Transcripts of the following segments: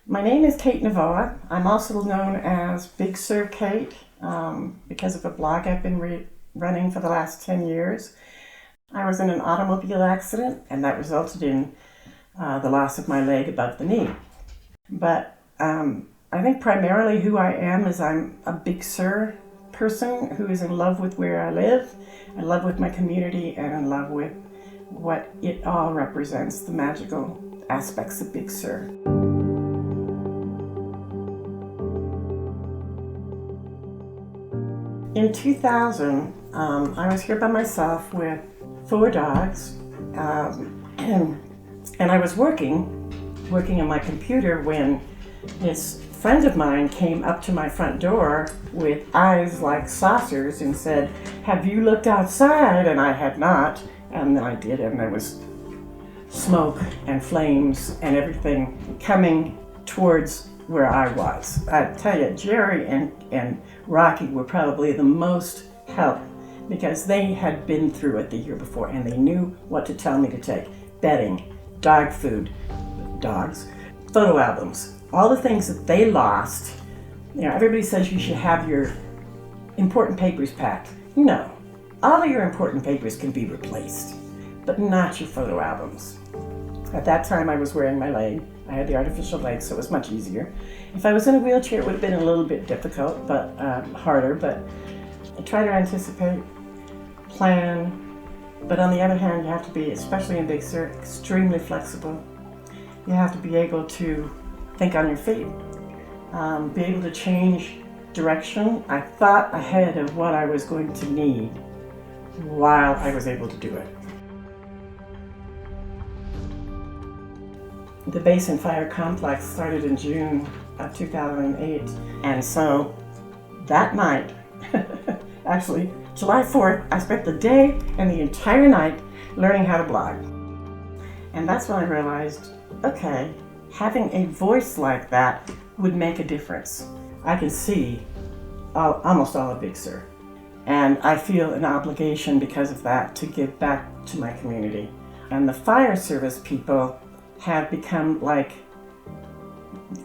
My name is Kate Navoa. I'm also known as Big Sur Kate because of a blog I've been running for the last 10 years. I was in an automobile accident and that resulted in the loss of my leg above the knee. But I think primarily who I am is I'm a Big Sur person who is in love with where I live, in love with my community, and in love with what it all represents, the magical aspects of Big Sur. In 2000, I was here by myself with 4 dogs, and I was working on my computer when this friend of mine came up to my front door with eyes like saucers and said, "Have you looked outside?" And I had not, and then I did, and there was smoke and flames and everything coming towards where I was. I tell you, Jerry and Rocky were probably the most help because they had been through it the year before and they knew what to tell me to take. Bedding, dog food, dogs, photo albums, all the things that they lost. You know, everybody says you should have your important papers packed. No, all of your important papers can be replaced, but not your photo albums. At that time I was wearing my leg. I had the artificial leg, so it was much easier. If I was in a wheelchair, it would have been a little bit difficult, but harder, but I try to anticipate, plan, but on the other hand, you have to be, especially in Big Sur, extremely flexible. You have to be able to think on your feet, be able to change direction. I thought ahead of what I was going to need while I was able to do it. The base and fire complex started in June of 2008, and so that night, actually July 4th, I spent the day and the entire night learning how to blog. And that's when I realized, okay, having a voice like that would make a difference. I can see almost all of Big Sur, and I feel an obligation because of that to give back to my community. And the fire service people have become like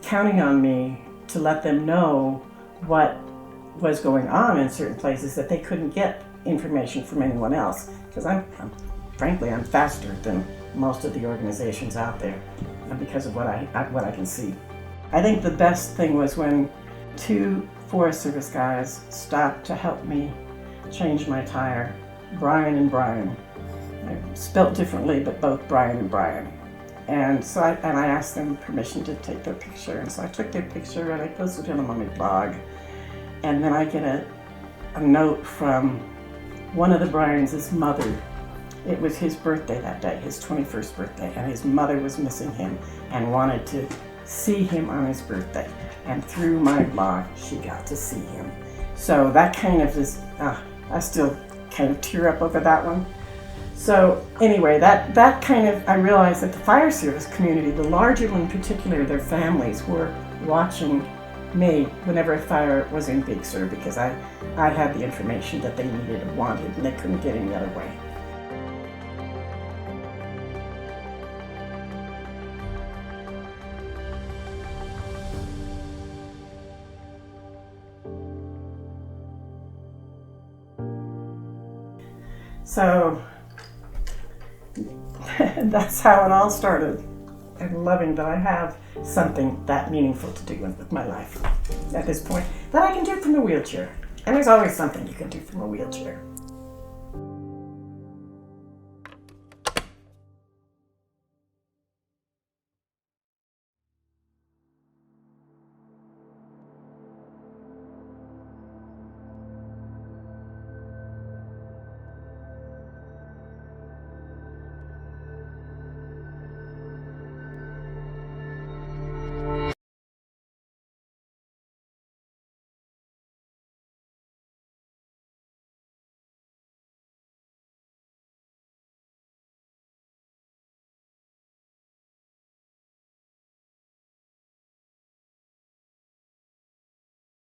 counting on me to let them know what was going on in certain places that they couldn't get information from anyone else, because frankly I'm faster than most of the organizations out there because of what I can see. I think the best thing was when 2 Forest Service guys stopped to help me change my tire, Brian and Brian. Spelt differently, but both Brian and Brian. And so I asked them permission to take their picture, and so I took their picture and I posted it on my blog. And then I get a note from one of the Bryans' mother. It was his birthday that day, his 21st birthday, and his mother was missing him and wanted to see him on his birthday. And through my blog, she got to see him. So that kind of is, I still kind of tear up over that one. So anyway, that kind of, I realized that the fire service community, the larger one in particular, their families were watching me whenever a fire was in Big Sur because I had the information that they needed and wanted and they couldn't get any other way. So that's how it all started, and loving that I have something that meaningful to do with my life at this point that I can do from a wheelchair. And there's always something you can do from a wheelchair.